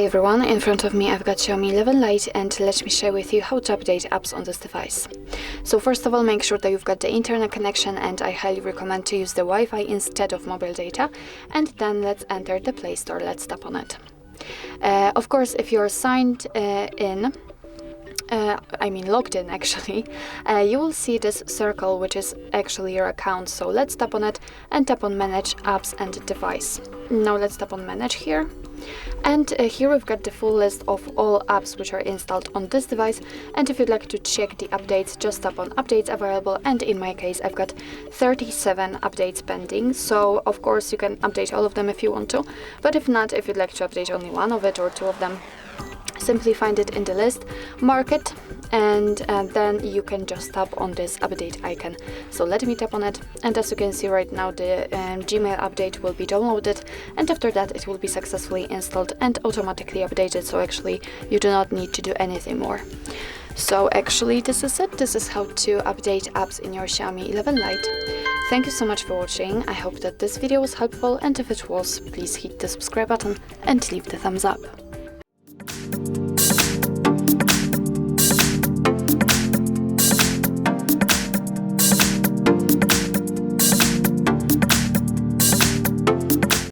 everyone, in front of me I've got Xiaomi 11 Lite, and let me share with you how to update apps on this device. So first of all, make sure that you've got the internet connection, and I highly recommend to use the Wi-Fi instead of mobile data. And then let's enter the Play Store. Let's tap on it. Of course, if you're signed logged in actually, you will see this circle, which is actually your account. So let's tap on it and tap on Manage Apps and Device. Now let's tap on Manage here. And here we've got the full list of all apps which are installed on this device. And if you'd like to check the updates, just tap on Updates Available. And in my case, I've got 37 updates pending. So of course you can update all of them if you want to. But if not, if you'd like to update only one of it or two of them, simply find it in the list, mark it, and then you can just tap on this update icon. So let me tap on it, and as you can see right now, the Gmail update will be downloaded, and after that it will be successfully installed and automatically updated. So actually you do not need to do anything more. So actually this is it. This is how to update apps in your Xiaomi 11 Lite. Thank you so much for watching. I hope that this video was helpful, and if it was, please hit the subscribe button and leave the thumbs up.